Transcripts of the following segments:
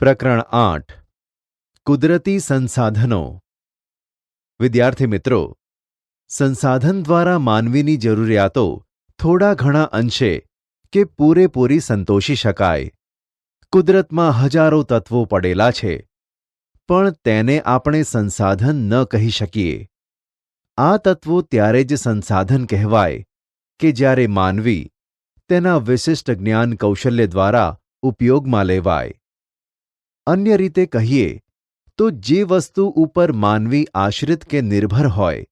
પ્રકરણ 8 કુદરતી સંસાધનો. વિદ્યાર્થી મિત્રો, સંસાધન દ્વારા માનવીની જરૂરિયાતો થોડા ઘણા અંશે કે પૂરેપૂરી સંતોષી શકાય. કુદરતમાં હજારો તત્વો પડેલા છે, પણ તેને આપણે સંસાધન ન કહી શકીએ. આ તત્વો ત્યારે જ સંસાધન કહેવાય કે જ્યારે માનવી તેના વિશિષ્ટ જ્ઞાન કૌશલ્ય દ્વારા ઉપયોગમાં લેવાય. અન્ય રીતે કહીએ તો જે વસ્તુ ઉપર માનવી આશ્રિત કે નિર્ભર હોય,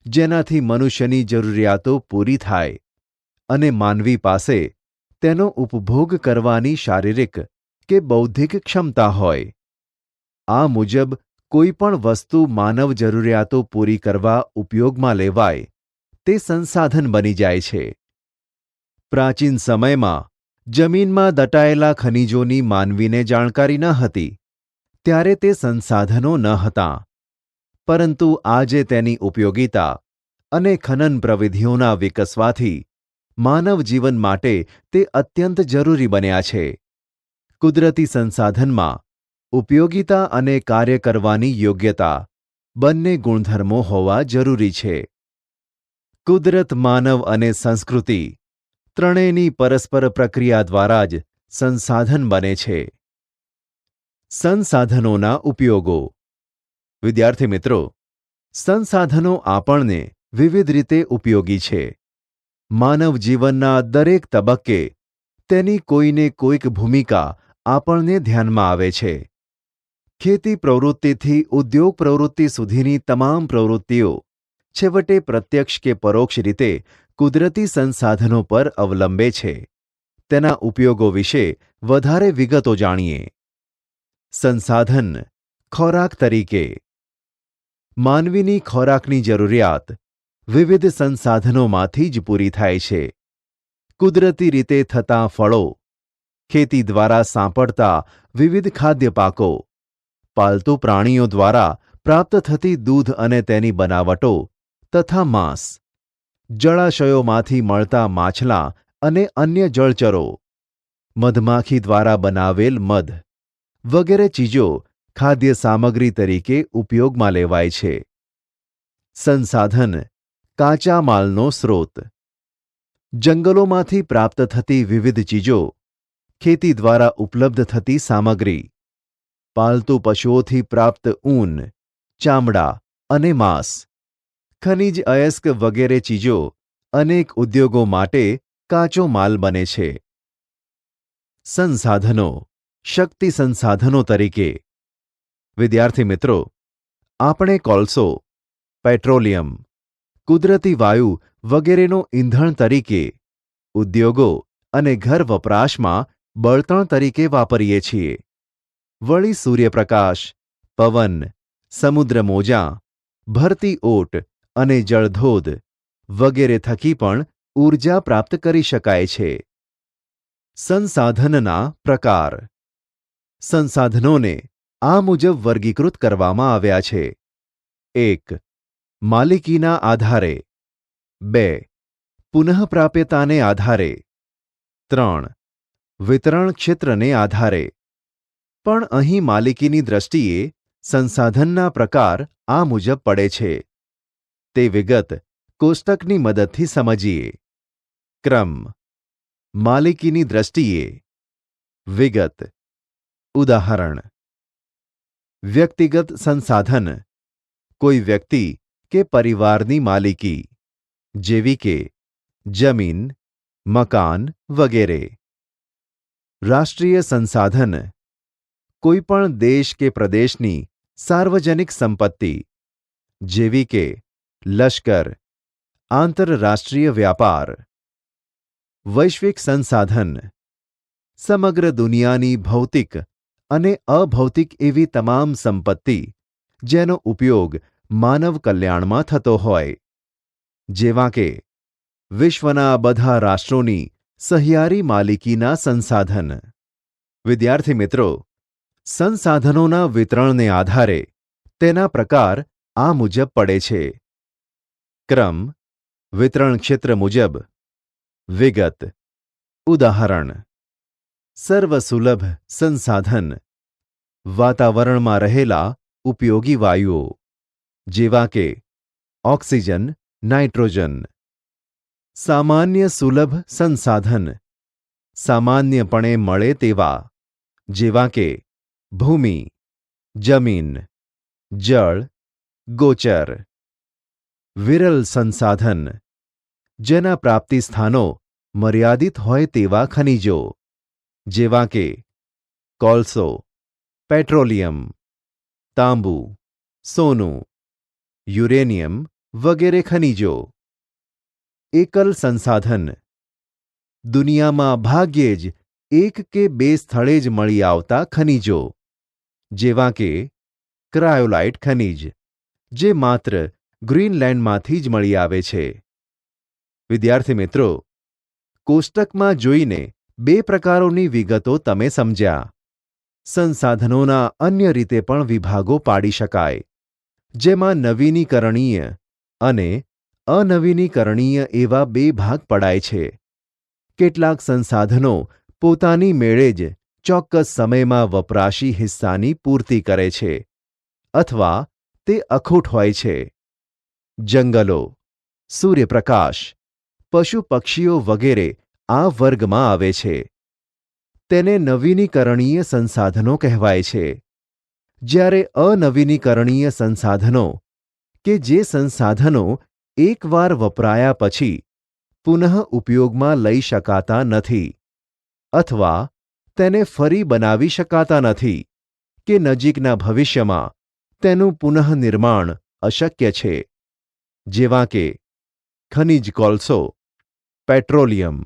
જેનાથી મનુષ્યની જરૂરિયાતો પૂરી થાય અને માનવી પાસે તેનો ઉપભોગ કરવાની શારીરિક કે બૌદ્ધિક ક્ષમતા હોય. આ મુજબ કોઈ પણ વસ્તુ માનવ જરૂરિયાતો પૂરી કરવા ઉપયોગમાં લેવાય તે સંસાધન બની જાય છે. પ્રાચીન સમયમાં જમીનમાં દટાયેલા ખનિજોની માનવીને જાણકારી ન હતી, ત્યારે તે સંસાધનો ન હતાં. પરંતુ આજે તેની ઉપયોગિતા અને ખનન પ્રવિધિઓના વિકસવાથી માનવ જીવન માટે તે અત્યંત જરૂરી બન્યા છે. કુદરતી સંસાધનમાં ઉપયોગિતા અને કાર્ય કરવાની યોગ્યતા બંને ગુણધર્મો હોવા જરૂરી છે. કુદરત, માનવ અને સંસ્કૃતિ ત્રણેયની પરસ્પર પ્રક્રિયા દ્વારા જ સંસાધન બને છે. સંસાધનોના ઉપયોગો. વિદ્યાર્થી મિત્રો, સંસાધનો આપણને વિવિધ રીતે ઉપયોગી છે. માનવ જીવનના દરેક તબક્કે તેની કોઈને કોઈક ભૂમિકા આપણને ધ્યાનમાં આવે છે. ખેતી પ્રવૃત્તિથી ઉદ્યોગ પ્રવૃત્તિ સુધીની તમામ પ્રવૃત્તિઓ છેવટે પ્રત્યક્ષ કે પરોક્ષ રીતે કુદરતી સંસાધનો પર અવલંબે છે. તેના ઉપયોગો વિશે વધારે વિગતો જાણીએ. સંસાધન ખોરાક તરીકે. માનવીની ખોરાકની જરૂરિયાત વિવિધ સંસાધનોમાંથી જ પૂરી થાય છે. કુદરતી રીતે થતાં ફળો, ખેતી દ્વારા સાંપડતા વિવિધ ખાદ્ય પાકો, પાલતુ પ્રાણીઓ દ્વારા પ્રાપ્ત થતી દૂધ અને તેની બનાવટો તથા માંસ, જળાશયોમાંથી મળતા માછલાં અને અન્ય જળચરો, મધમાખી દ્વારા બનાવેલ મધ વગેરે ચીજો ખાદ્ય સામગ્રી તરીકે ઉપયોગમાં લેવાય છે. સંસાધન કાચા માલનો સ્રોત. જંગલોમાંથી પ્રાપ્ત થતી વિવિધ ચીજો, ખેતી દ્વારા ઉપલબ્ધ થતી સામગ્રી, પાલતુ પશુઓથી પ્રાપ્ત ઊન, ચામડા અને માંસ, ખનિજ અયસ્ક વગેરે ચીજો અનેક ઉદ્યોગો માટે કાચો માલ બને છે. સંસાધનો શક્તિ સંસાધનો તરીકે. વિદ્યાર્થી મિત્રો, આપણે કોલસો, પેટ્રોલિયમ, કુદરતી વાયુ વગેરેનો ઈંધણ તરીકે, ઉદ્યોગો અને ઘર વપરાશમાં બળતણ તરીકે વાપરીએ છીએ. વળી સૂર્યપ્રકાશ, પવન, સમુદ્ર મોજાં, ભરતી ઓટ અને જળધોધ વગેરે થકી પણ ઊર્જા પ્રાપ્ત કરી શકાય છે. સંસાધનના પ્રકાર. સંસાધનોને આ મુજબ વર્ગીકૃત કરવામાં આવ્યા છે. 1. માલિકીના આધારે. 2. પુનઃપ્રાપ્યતાને આધારે. 3. વિતરણ ક્ષેત્રને આધારે. પણ અહીં માલિકીની દ્રષ્ટિએ સંસાધનના પ્રકાર આ મુજબ પડે છે. તે વિગત કોષ્ટકની મદદથી સમજીએ. ક્રમ. માલિકીની દ્રષ્ટિએ. વિગત. ઉદાહરણ. વ્યક્તિગત સંસાધન. કોઈ વ્યક્તિ કે પરિવારની માલિકી, જેવી કે જમીન, મકાન વગેરે. રાષ્ટ્રીય સંસાધન. કોઈ પણ દેશ કે પ્રદેશની સાર્વજનિક સંપત્તિ, જેવી કે લશ્કર, આંતરરાષ્ટ્રીય વ્યાપાર. વૈશ્વિક સંસાધન. સમગ્ર દુનિયાની ભૌતિક અને અભૌતિક એવી તમામ સંપત્તિ જેનો ઉપયોગ માનવ કલ્યાણમાં થતો હોય, જેવા કે વિશ્વના બધા રાષ્ટ્રોની સહિયારી માલિકીના સંસાધન. વિદ્યાર્થી મિત્રો, સંસાધનોના વિતરણને આધારે તેના પ્રકાર આ મુજબ પડે છે. ક્રમ. વિતરણ ક્ષેત્ર મુજબ. વિગત. ઉદાહરણ. સર્વસુલભ સંસાધન વાતાવરણમાં રહેલા ઉપયોગી વાયુઓ જેવા કે ઓક્સિજન, નાઇટ્રોજન. સામાન્ય સુલભ સંસાધન સામાન્યપણે મળે તેવા જેવા કે ભૂમિ, જમીન, જળ, ગોચર. વિરલ સંસાધન જેના પ્રાપ્તિ સ્થાનો મર્યાદિત હોય તેવા ખનિજો જેવા કે કોલસો, પેટ્રોલિયમ, તાંબુ, સોનું, યુરેનિયમ વગેરે ખનિજો. એકલ સંસાધન દુનિયામાં ભાગ્યે જ એક કે બે સ્થળે જ મળી આવતા ખનિજો જેવા કે ક્રાયોલાઇટ ખનિજ જે માત્ર ગ્રીનલેન્ડમાંથી જ મળી આવે છે. વિદ્યાર્થી મિત્રો, કોષ્ટકમાં જોઈને બે પ્રકારોની વિગતો તમે સમજ્યા. સંસાધનોના અન્ય રીતે પણ વિભાગો પાડી શકાય, જેમાં નવીનીકરણીય અને અનવીનીકરણીય એવા બે ભાગ પડાય છે. કેટલાક સંસાધનો પોતાની મેળે જ ચોક્કસ સમયમાં વપરાશી હિસ્સાની પૂર્તિ કરે છે અથવા તે અખૂટ હોય છે. જંગલો, સૂર્યપ્રકાશ, પશુ પક્ષીઓ વગેરે આ વર્ગમાં આવે છે. તેને નવીનીકરણીય સંસાધનો કહેવાય છે. જ્યારે અનવીનીકરણીય સંસાધનો કે જે સંસાધનો એકવાર વપરાયા પછી પુનઃ ઉપયોગમાં લઈ શકાતા નથી અથવા તેને ફરી બનાવી શકાતા નથી કે નજીકના ભવિષ્યમાં તેનું પુનઃનિર્માણ અશક્ય છે, જેવા કે ખનિજ કોલસો, પેટ્રોલિયમ,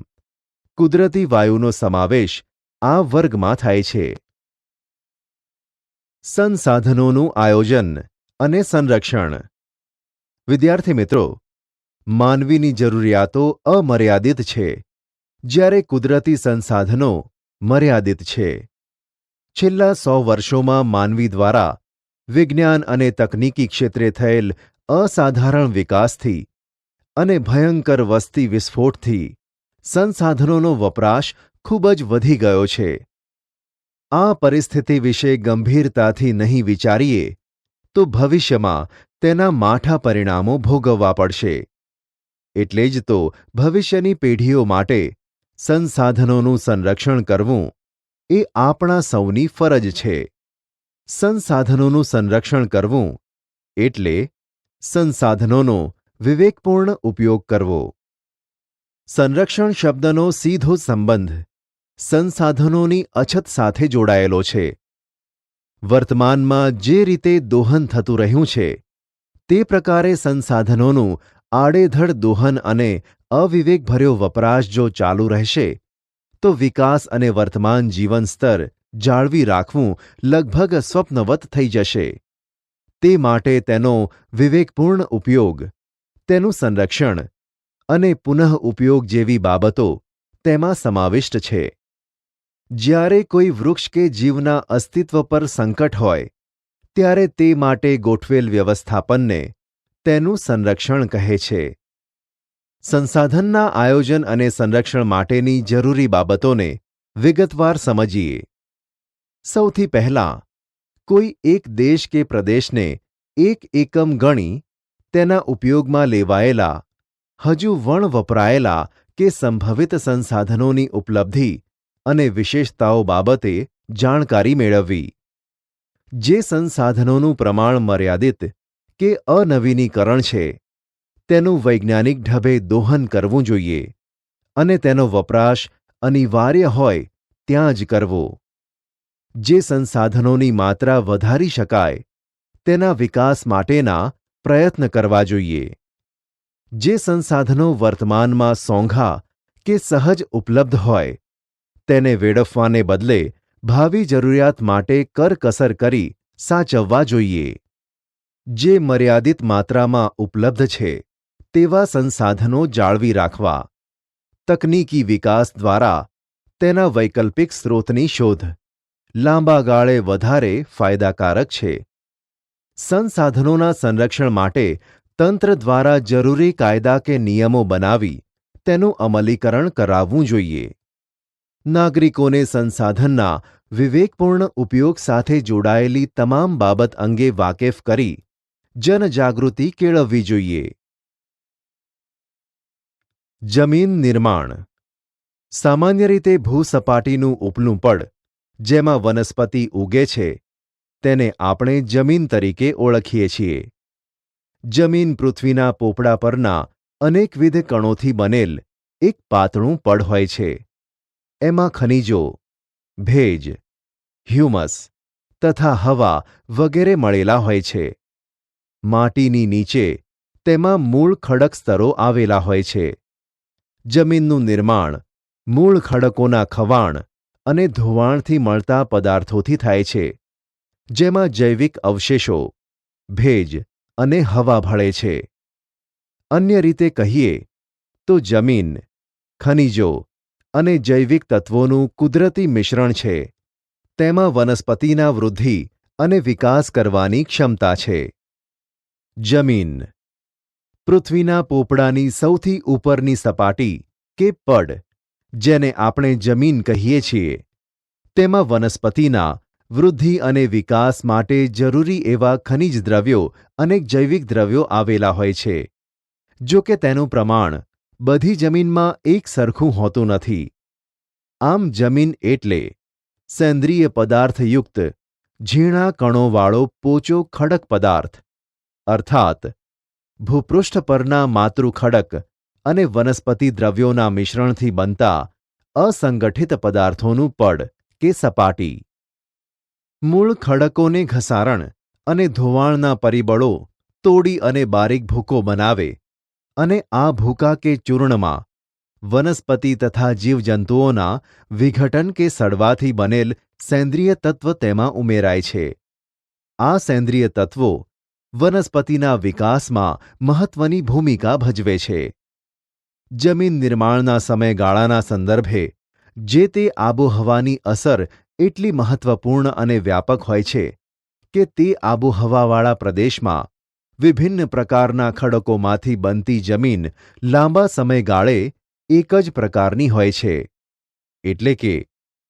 કુદરતી વાયુનો સમાવેશ આ વર્ગમાં થાય છે. સંસાધનોનું આયોજન અને સંરક્ષણ. વિદ્યાર્થી મિત્રો, માનવીની જરૂરિયાતો અમર્યાદિત છે, જ્યારે કુદરતી સંસાધનો મર્યાદિત છે. છેલ્લા 100 વર્ષોમાં માનવી દ્વારા વિજ્ઞાન અને તકનીકી ક્ષેત્રે થયેલ અસાધારણ વિકાસથી અને ભયંકર વસ્તી વિસ્ફોટથી સંસાધનોનો વપરાશ ખૂબ જ વધી ગયો છે. આ પરિસ્થિતિ વિશે ગંભીરતાથી નહીં વિચારીએ તો ભવિષ્યમાં તેના માઠા પરિણામો ભોગવવા પડશે. એટલે જ તો ભવિષ્યની પેઢીઓ માટે સંસાધનોનું સંરક્ષણ કરવું એ આપણા સૌની ફરજ છે. સંસાધનોનું સંરક્ષણ કરવું એટલે સંસાધનોનો વિવેકપૂર્ણ ઉપયોગ કરવો. સંરક્ષણ શબ્દનો સીધો સંબંધ સંસાધનોની અછત સાથે જોડાયેલો છે. વર્તમાનમાં જે રીતે દોહન થતું રહ્યું છે તે પ્રકારે સંસાધનોનું આડેધડ દોહન અને અવિવેકભર્યો વપરાશ જો ચાલુ રહેશે તો વિકાસ અને વર્તમાન જીવન સ્તર જાળવી રાખવું લગભગ સ્વપ્નવત થઈ જશે. તે માટે તેનો વિવેકપૂર્ણ ઉપયોગ, તેનું સંરક્ષણ અને પુનઃ ઉપયોગ જેવી બાબતો તેમાં સમાવિષ્ટ છે. જ્યારે કોઈ વૃક્ષ કે જીવના અસ્તિત્વ પર સંકટ હોય ત્યારે તે માટે ગોઠવેલ વ્યવસ્થાપનને તેનું સંરક્ષણ કહે છે. સંસાધનના આયોજન અને સંરક્ષણ માટેની જરૂરી બાબતોને વિગતવાર સમજીએ. સૌથી પહેલાં, કોઈ એક દેશ કે પ્રદેશને એક એકમ ગણી તેના ઉપયોગમાં લેવાયેલા, હજુ વણ વપરાયેલા કે સંભવિત સંસાધનોની ઉપલબ્ધિ અને વિશેષતાઓ બાબતે જાણકારી મેળવવી. જે સંસાધનોનું પ્રમાણ મર્યાદિત કે અનવીનીકરણ છે તેનું વૈજ્ઞાનિક ઢબે દોહન કરવું જોઈએ અને તેનો વપરાશ અનિવાર્ય હોય ત્યાં જ કરવો. જે સંસાધનોની માત્રા વધારી શકાય તેના વિકાસ માટેના પ્રયત્ન કરવા જોઈએ. જે સંસાધનો વર્તમાનમાં સોંઘા કે સહજ ઉપલબ્ધ હોય તેને વેડફવાને બદલે ભાવિ જરૂરિયાત માટે કરકસર કરી સાચવવા જોઈએ. જે મર્યાદિત માત્રામાં ઉપલબ્ધ છે તેવા સંસાધનો જાળવી રાખવા. તકનીકી વિકાસ દ્વારા તેના વૈકલ્પિક સ્રોતની શોધ લાંબા ગાળે વધારે ફાયદાકારક છે. સંસાધનોના સંરક્ષણ માટે તંત્ર દ્વારા જરૂરી કાયદા કે નિયમો બનાવી તેનું અમલીકરણ કરાવવું જોઈએ. નાગરિકોને સંસાધનના વિવેકપૂર્ણ ઉપયોગ સાથે જોડાયેલી તમામ બાબત અંગે વાકેફ કરી જનજાગૃતિ કેળવવી જોઈએ. જમીન નિર્માણ. સામાન્ય રીતે ભૂસપાટીનું ઉપલું પડ, જેમાં વનસ્પતિ ઉગે છે, તેને આપણે જમીન તરીકે ઓળખીએ છીએ. જમીન પૃથ્વીના પોપડા પરના અનેકવિધ કણોથી બનેલ એક પાતળું પડ હોય છે. એમાં ખનિજો, ભેજ, હ્યુમસ તથા હવા વગેરે મળેલા હોય છે. માટીની નીચે તેમાં મૂળ ખડક સ્તરો આવેલા હોય છે. જમીનનું નિર્માણ મૂળ ખડકોના ખવાણ અને ધોવાણથી મળતા પદાર્થોથી થાય છે, જેમાં જૈવિક અવશેષો, ભેજ અને હવા ભળે છે. અન્ય રીતે કહીએ તો જમીન, ખનિજો અને જૈવિક તત્વોનું કુદરતી મિશ્રણ છે. તેમાં વનસ્પતિના વૃદ્ધિ અને વિકાસ કરવાની ક્ષમતા છે. જમીન. પૃથ્વીના પોપડાની સૌથી ઉપરની સપાટી કે પડ, જેને આપણે જમીન કહીએ છીએ, તેમાં વનસ્પતિના વૃદ્ધિ અને વિકાસ માટે જરૂરી એવા ખનિજ દ્રવ્યો અને જૈવિક દ્રવ્યો આવેલા હોય છે. જો કે તેનું પ્રમાણ બધી જમીનમાં એક સરખું હોતું નથી. આમ જમીન એટલે સેન્દ્રિય પદાર્થયુક્ત ઝીણા કણોવાળો પોચો ખડક પદાર્થ, અર્થાત ભૂપૃષ્ઠ પરના માતૃખડક અને વનસ્પતિ દ્રવ્યોના મિશ્રણથી બનતા અસંગઠિત પદાર્થોનું પડ કે સપાટી. મૂળ ખડકોને ઘસારણ અને ધોવાણના પરિબળો તોડી અને બારીક ભૂકો બનાવે અને આ ભૂકા કે ચૂર્ણમાં વનસ્પતિ તથા જીવજંતુઓના વિઘટન કે સડવાથી બનેલ સેન્દ્રિય તત્વ તેમાં ઉમેરાય છે. આ સેન્દ્રિય તત્વો વનસ્પતિના વિકાસમાં મહત્વની ભૂમિકા ભજવે છે. જમીન નિર્માણના સમયગાળાના સંદર્ભે જે તે આબોહવાની અસર એટલી મહત્વપૂર્ણ અને વ્યાપક હોય છે કે તે આબોહવાવાળા પ્રદેશમાં વિભિન્ન પ્રકારના ખડકોમાંથી બનતી જમીન લાંબા સમયગાળે એક જ પ્રકારની હોય છે. એટલે કે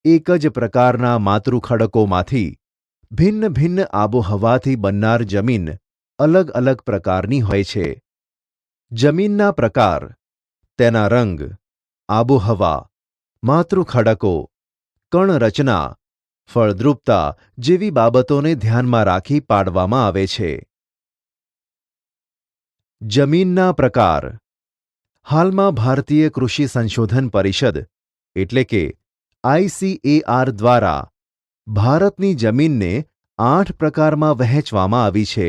એક જ પ્રકારના માતૃખડકોમાંથી ભિન્ન ભિન્ન આબોહવાથી બનનાર જમીન અલગ અલગ પ્રકારની હોય છે. જમીનના પ્રકાર, તેના રંગ, આબોહવા, માતૃખડકો, કણરચના, ફળદ્રુપતા જેવી બાબતોને ધ્યાનમાં રાખી પાડવામાં આવે છે. જમીનના પ્રકાર. હાલમાં ભારતીય કૃષિ સંશોધન પરિષદ એટલે કે ICAR દ્વારા ભારતની જમીનને 8 પ્રકારમાં વહેંચવામાં આવી છે.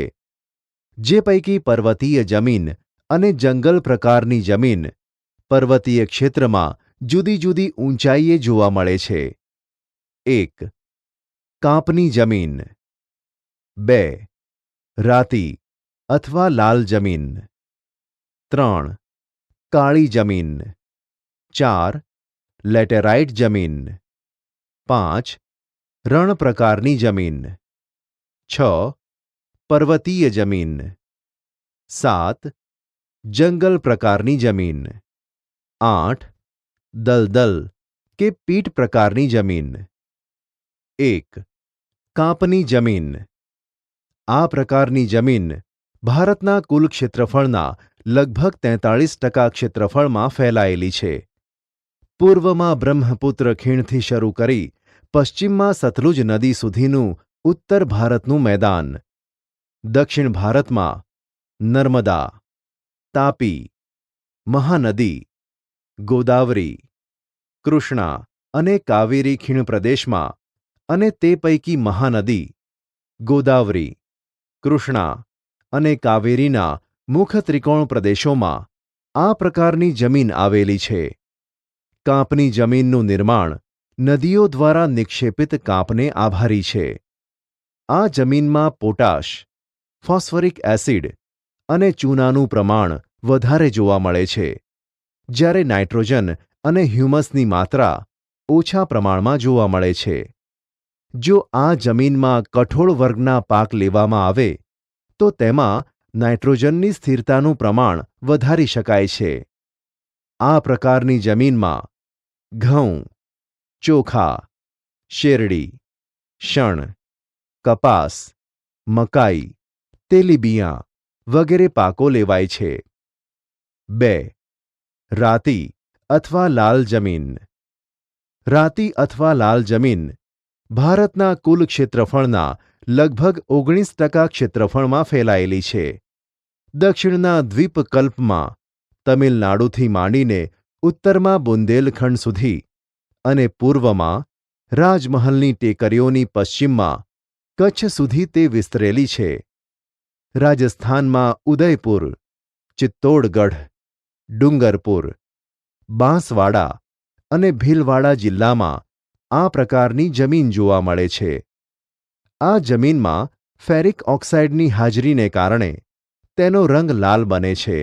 જે પૈકી પર્વતીય જમીન અને જંગલ પ્રકારની જમીન પર્વતીય ક્ષેત્રમાં જુદી જુદી ઊંચાઈએ જોવા મળે છે. 1. કાંપની જમીન. 2. રાતી અથવા લાલ જમીન. 3. કાળી જમીન. 4. લેટેરાઇટ જમીન. 5. રણ પ્રકારની જમીન. 6. પર્વતીય જમીન. 7. જંગલ પ્રકારની જમીન. 8. દલદલ કે પીટ પ્રકારની જમીન. 1. કાંપની જમીન. આ પ્રકારની જમીન ભારતના કુલ ક્ષેત્રફળના લગભગ 43% ક્ષેત્રફળમાં ફેલાયેલી છે. પૂર્વમાં બ્રહ્મપુત્ર ખીણથી શરૂ કરી પશ્ચિમમાં સતલુજ નદી સુધીનું ઉત્તર ભારતનું મેદાન, દક્ષિણ ભારતમાં નર્મદા, તાપી, મહાનદી, ગોદાવરી, કૃષ્ણા અને કાવેરી ખીણ પ્રદેશમાં અને તે પૈકી મહાનદી, ગોદાવરી, કૃષ્ણા અને કાવેરીના મુખ ત્રિકોણ પ્રદેશોમાં આ પ્રકારની જમીન આવેલી છે. કાંપની જમીનનું નિર્માણ નદીઓ દ્વારા નિક્ષેપિત કાંપને આભારી છે. આ જમીનમાં પોટાશ, ફોસ્ફરિક એસિડ અને ચૂનાનું પ્રમાણ વધારે જોવા મળે છે, જ્યારે નાઇટ્રોજન અને હ્યુમસની માત્રા ઓછા પ્રમાણમાં જોવા મળે છે. જો આ જમીનમાં કઠોળ વર્ગના પાક લેવામાં આવે તો તેમાં નાઇટ્રોજનની સ્થિરતાનું પ્રમાણ વધારી શકાય છે. આ પ્રકારની જમીનમાં ઘઉં, ચોખા, શેરડી, શણ, કપાસ, મકાઈ, તેલીબિયાં વગેરે પાકો લેવાય છે. 2. રાતી અથવા લાલ જમીન. રાતી અથવા લાલ જમીન ભારતના કુલ ક્ષેત્રફળના લગભગ 19% ક્ષેત્રફળમાં ફેલાયેલી છે. દક્ષિણના દ્વીપકલ્પમાં તમિલનાડુથી માંડીને ઉત્તરમાં બુંદેલખંડ સુધી અને પૂર્વમાં રાજમહલની ટેકરીઓની પશ્ચિમમાં કચ્છ સુધી તે વિસ્તરેલી છે. રાજસ્થાનમાં ઉદયપુર, ચિત્તોડગઢ, ડુંગરપુર, બાંસવાડા અને ભીલવાડા જિલ્લામાં આ પ્રકારની જમીન જોવા મળે છે. આ જમીનમાં ફેરિક ઓક્સાઇડની હાજરીને કારણે તેનો રંગ લાલ બને છે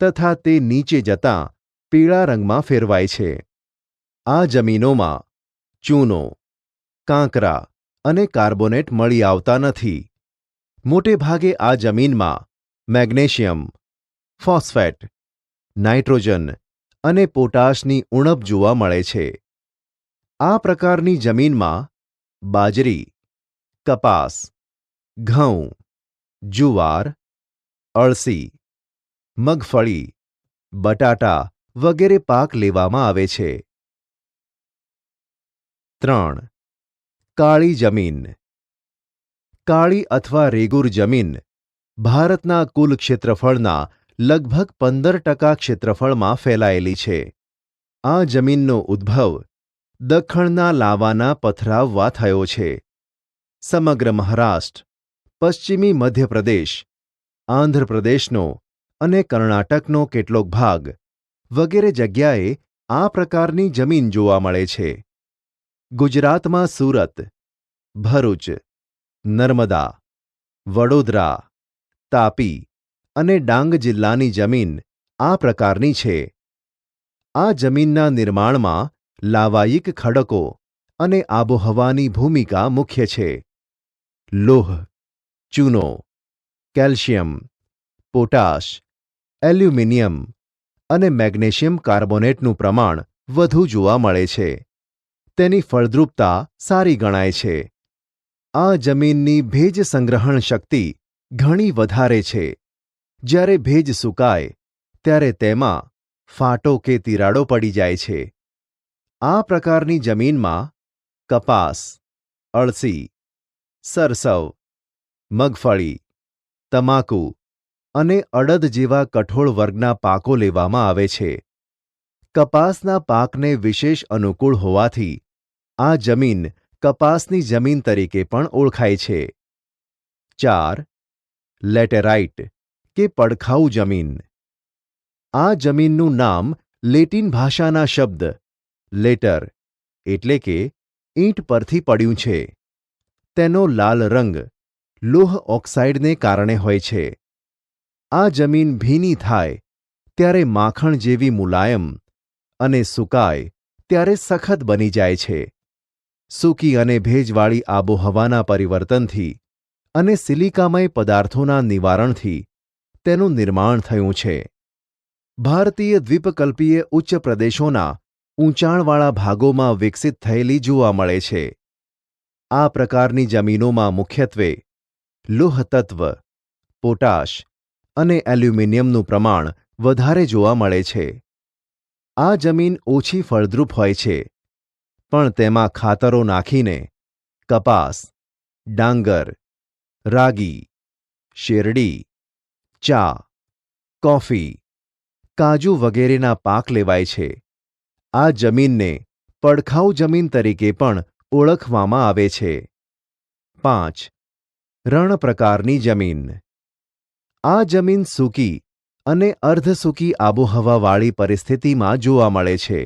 તથા તે નીચે જતાં પીળા રંગમાં ફેરવાય છે. આ જમીનોમાં ચૂનો, કાંકરા અને કાર્બોનેટ મળી આવતા નથી. મોટે ભાગે આ જમીનમાં મેગ્નેશિયમ, ફોસ્ફેટ, નાઇટ્રોજન અને પોટાશની ઉણપ જોવા મળે છે. આ પ્રકારની જમીનમાં બાજરી, કપાસ, ઘઉં, જુવાર, અળસી, મગફળી, બટાટા વગેરે પાક લેવામાં આવે છે. 3. કાળી જમીન. કાળી અથવા રેગુર જમીન ભારતના કુલ ક્ષેત્રફળના લગભગ 15% ક્ષેત્રફળમાં ફેલાયેલી છે. આ જમીનનો ઉદ્ભવ દખ્ખણના લાવાના પથરાવવા થયો છે. સમગ્ર મહારાષ્ટ્ર, પશ્ચિમી મધ્યપ્રદેશ, આંધ્રપ્રદેશનો અને કર્ણાટકનો કેટલોક ભાગ વગેરે જગ્યાએ આ પ્રકારની જમીન જોવા મળે છે. ગુજરાતમાં સુરત, ભરૂચ, નર્મદા, વડોદરા, તાપી અને ડાંગ જિલ્લાની જમીન આ પ્રકારની છે. આ જમીનના નિર્માણમાં લાવાયિક ખડકો અને આબોહવાની ભૂમિકા મુખ્ય છે. લોહ, ચૂનો, કેલ્શિયમ, પોટાશ, એલ્યુમિનિયમ અને મેગ્નેશિયમ કાર્બોનેટનું પ્રમાણ વધુ જોવા મળે છે. તેની ફળદ્રુપતા સારી ગણાય છે. આ જમીનની ભેજ સંગ્રહણ શક્તિ ઘણી વધારે છે. જ્યારે ભેજ સૂકાય ત્યારે તેમાં ફાટો કે તિરાડો પડી જાય છે. આ પ્રકારની જમીનમાં કપાસ, અળસી, સરસવ, મગફળી, તમાકુ અને અડદ જેવા કઠોળ વર્ગના પાકો લેવામાં આવે છે. કપાસના પાકને વિશેષ અનુકૂળ હોવાથી આ જમીન કપાસની જમીન તરીકે પણ ઓળખાય છે. 4. લેટેરાઇટ કે પડખાઉ જમીન. આ જમીનનું નામ લેટિન ભાષાના શબ્દ લેટર એટલે કે ઈંટ પરથી પડ્યું છે. તેનો લાલ રંગ લોહ ઓક્સાઇડને કારણે હોય છે. આ જમીન ભીની થાય ત્યારે માખણ જેવી મુલાયમ અને સૂકાય ત્યારે સખત બની જાય છે. સૂકી અને ભેજવાળી આબોહવાના પરિવર્તનથી અને સિલિકામય પદાર્થોના નિવારણથી તેનું નિર્માણ થયું છે. ભારતીય દ્વીપકલ્પીય ઉચ્ચ પ્રદેશોના ઊંચાણવાળા ભાગોમાં વિકસિત થયેલી જોવા મળે છે. આ પ્રકારની જમીનોમાં મુખ્યત્વે લોહતત્વ, પોટાશ અને એલ્યુમિનિયમનું પ્રમાણ વધારે જોવા મળે છે. આ જમીન ઓછી ફળદ્રુપ હોય છે, પણ તેમાં ખાતરો નાખીને કપાસ, ડાંગર, રાગી, શેરડી, ચા, કોફી, કાજુ વગેરેના પાક લેવાય છે. આ જમીનને પડખાઉ જમીન તરીકે પણ ઓળખવામાં આવે છે. 5. રણ પ્રકારની જમીન. આ જમીન સૂકી અને અર્ધસૂકી આબોહવાવાળી પરિસ્થિતિમાં જોવા મળે છે.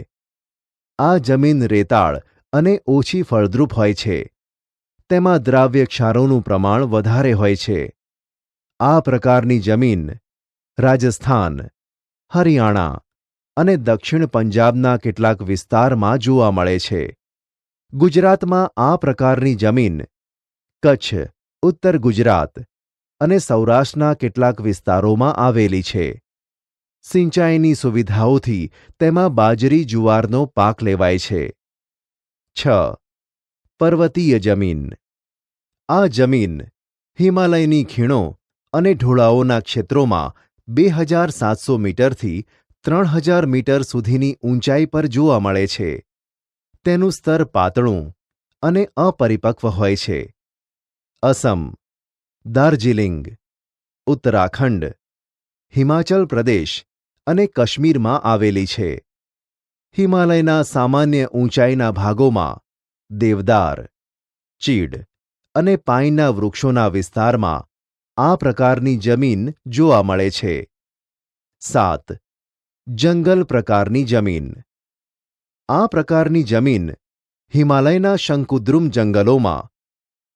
આ જમીન રેતાળ અને ઓછી ફળદ્રુપ હોય છે. તેમાં દ્રાવ્ય ક્ષારોનું પ્રમાણ વધારે હોય છે. આ પ્રકારની જમીન રાજસ્થાન, હરિયાણા અને દક્ષિણ પંજાબના કેટલાક વિસ્તારમાં જોવા મળે છે. ગુજરાતમાં આ પ્રકારની જમીન કચ્છ, ઉત્તર ગુજરાત અને સૌરાષ્ટ્રના કેટલાક વિસ્તારોમાં આવેલી છે. સિંચાઈની સુવિધાઓથી તેમાં બાજરી જુવારનો પાક લેવાય છે. 6. પર્વતીય જમીન. આ જમીન હિમાલયની ખીણો અને ઢોળાવોના ક્ષેત્રોમાં 2700 મીટરથી 3000 મીટર સુધીની ઊંચાઈ પર જોવા મળે છે. તેનું સ્તર પાતળું અને અપરિપક્વ હોય છે. અસમ, દાર્જિલિંગ, ઉત્તરાખંડ, હિમાચલ પ્રદેશ અને કાશ્મીરમાં આવેલી છે. હિમાલયના સામાન્ય ઊંચાઈના ભાગોમાં દેવદાર, ચીડ અને પાઇનના વૃક્ષોના વિસ્તારમાં આ પ્રકારની જમીન જોવા મળે છે. 7. જંગલ પ્રકારની જમીન. આ પ્રકારની જમીન હિમાલયના શંકુદ્રુમ જંગલોમાં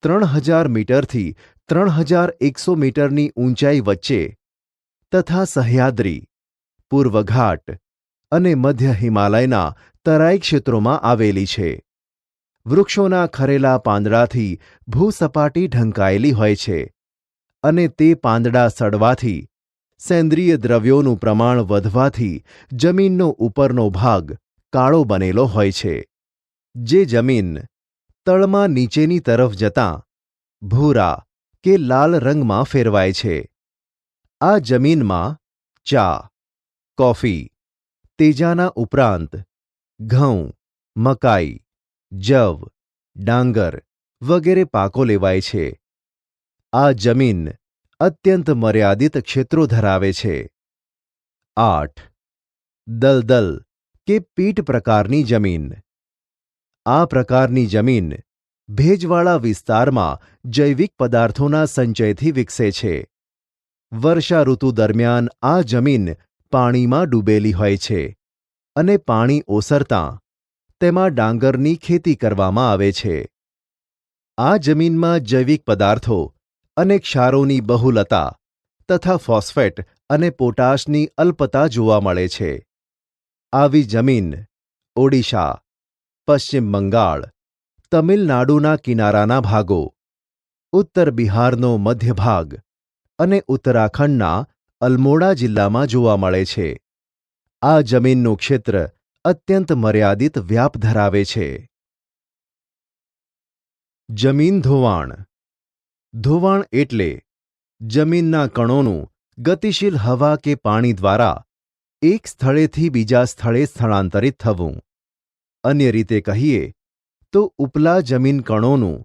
3000 મીટરથી 3100 મીટરની ઊંચાઈ વચ્ચે તથા સહ્યાદ્રી, પૂર્વઘાટ અને મધ્ય હિમાલયના તરાઈ ક્ષેત્રોમાં આવેલી છે. વૃક્ષોના ખરેલા પાંદડાથી ભૂસપાટી ઢંકાયેલી હોય છે અને તે પાંદડા સડવાથી, સેન્દ્રિય દ્રવ્યોનું પ્રમાણ વધવાથી જમીનનો ઉપરનો ભાગ કાળો બનેલો હોય છે, જે જમીન તળમાં નીચેની તરફ જતાં ભૂરા કે લાલ રંગમાં ફેરવાય છે. આ જમીનમાં ચા, કોફી, તેજાના ઉપરાંત ઘઉં, મકાઈ, જવ, ડાંગર વગેરે પાકો લેવાય છે. આ જમીન અત્યંત મર્યાદિત ક્ષેત્રો ધરાવે છે. 8. દલદલ કે પીટ પ્રકારની જમીન. આ પ્રકારની જમીન ભેજવાળા વિસ્તારમાં જૈવિક પદાર્થોના સંચયથી વિકસે છે. વર્ષા ઋતુ દરમિયાન આ જમીન પાણીમાં ડૂબેલી હોય છે અને પાણી ઓસરતાં તેમાં ડાંગરની ખેતી કરવામાં આવે છે. આ જમીનમાં જૈવિક પદાર્થો અને ક્ષારોની બહુલતા તથા ફોસ્ફેટ અને પોટાશની અલ્પતા જોવા મળે છે. આવી જમીન ઓડિશા, પશ્ચિમ બંગાળ, તમિલનાડુના કિનારાના ભાગો, ઉત્તર બિહારનો મધ્ય ભાગ અને ઉત્તરાખંડના અલ્મોડા જિલ્લામાં જોવા મળે છે. આ જમીનનું ક્ષેત્ર અત્યંત મર્યાદિત વ્યાપ ધરાવે છે. જમીન ધોવાણ. ધોવાણ એટલે જમીનના કણોનું ગતિશીલ હવા કે પાણી દ્વારા એક સ્થળેથી બીજા સ્થળે સ્થળાંતરિત થવું. અન્ય રીતે કહીએ તો ઉપલા જમીન કણોનું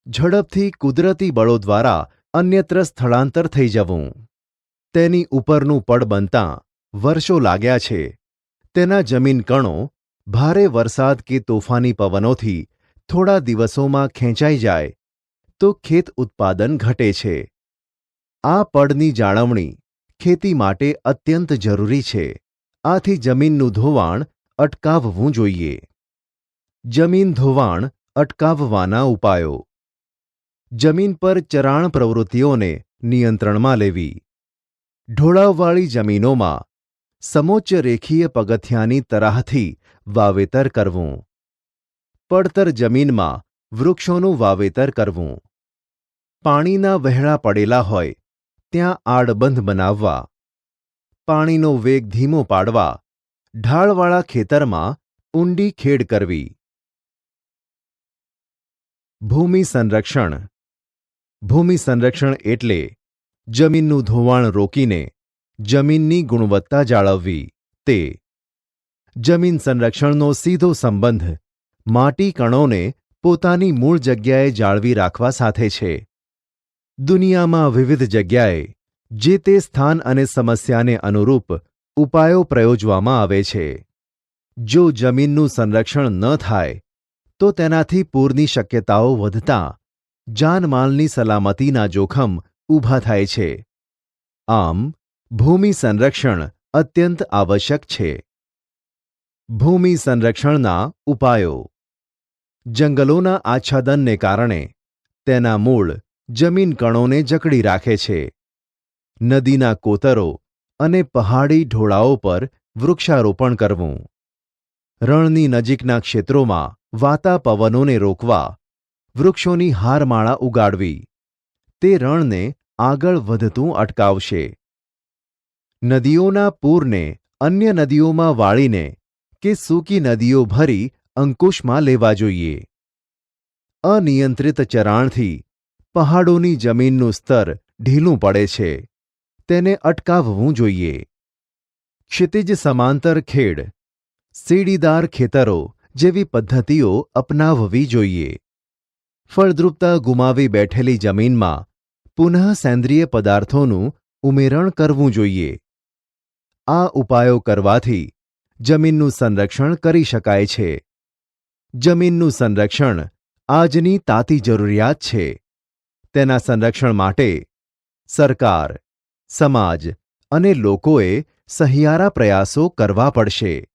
ઝડપથી કુદરતી બળો દ્વારા અન્યત્ર સ્થળાંતર થઈ જવું. તેની ઉપરનું પડ બનતાં વર્ષો લાગ્યા છે. તેના જમીન કણો ભારે વરસાદ કે તોફાની પવનોથી થોડા દિવસોમાં ખેંચાઈ જાય તો ખેત ઉત્પાદન ઘટે છે. આ પડની જાળવણી ખેતી માટે અત્યંત જરૂરી છે. આથી જમીનનું ધોવાણ અટકાવવું જોઈએ. જમીન ધોવાણ અટકાવવાના ઉપાયો. જમીન પર ચરાણ પ્રવૃત્તિઓને નિયંત્રણમાં લેવી. ઢોળાવવાળી જમીનોમાં સમોચ્ચ રેખીય પગથિયાની તરાહથી વાવેતર કરવું. પડતર જમીનમાં વૃક્ષોનું વાવેતર કરવું. પાણીના વહેણા પડેલા હોય ત્યાં આડબંધ બનાવવા. પાણીનો વેગ ધીમો પાડવા ઢાળવાળા ખેતરમાં ઊંડી ખેડ કરવી. ભૂમિ સંરક્ષણ. ભૂમિ સંરક્ષણ એટલે જમીનનું ધોવાણ રોકીને જમીનની ગુણવત્તા જાળવવી. તે જમીન સંરક્ષણનો સીધો સંબંધ માટી કણોને પોતાની મૂળ જગ્યાએ જાળવી રાખવા સાથે છે. દુનિયામાં વિવિધ જગ્યાએ જે તે સ્થાન અને સમસ્યાને અનુરૂપ ઉપાયો પ્રયોજવામાં આવે છે. જો જમીનનું સંરક્ષણ ન થાય તો તેનાથી પૂરની શક્યતાઓ વધતાં જાનમાલની સલામતીના જોખમ ઊભા થાય છે. આમ ભૂમિ સંરક્ષણ અત્યંત આવશ્યક છે. ભૂમિ સંરક્ષણના ઉપાયો. જંગલોના આચ્છાદનને કારણે તેના મૂળ જમીન કણોને જકડી રાખે છે. નદીના કોતરો અને પહાડી ઢોળાવો પર વૃક્ષારોપણ કરવું. રણની નજીકના ક્ષેત્રોમાં વાતા પવનોને રોકવા વૃક્ષોની હારમાળા ઉગાડવી. તે રણને આગળ વધતું અટકાવશે. નદીઓના પૂરને અન્ય નદીઓમાં વાળીને કે સૂકી નદીઓ ભરી અંકુશમાં લેવા જોઈએ. અનિયંત્રિત ચરાણથી પહાડોની જમીનનું સ્તર ઢીલું પડે છે. તેને અટકાવવું જોઈએ. ક્ષિતિજ સમાંતર ખેડ, સીડીદાર ખેતરો જેવી પદ્ધતિઓ અપનાવવી જોઈએ. ફળદ્રુપતા ગુમાવી બેઠેલી જમીનમાં પુનઃ સેન્દ્રિય પદાર્થોનું ઉમેરણ કરવું જોઈએ. આ ઉપાયો કરવાથી જમીનનું સંરક્ષણ કરી શકાય છે. જમીનનું સંરક્ષણ આજની તાતી જરૂરિયાત છે. તેના સંરક્ષણ માટે સરકાર, સમાજ અને લોકોએ સહિયારા પ્રયાસો કરવા પડશે.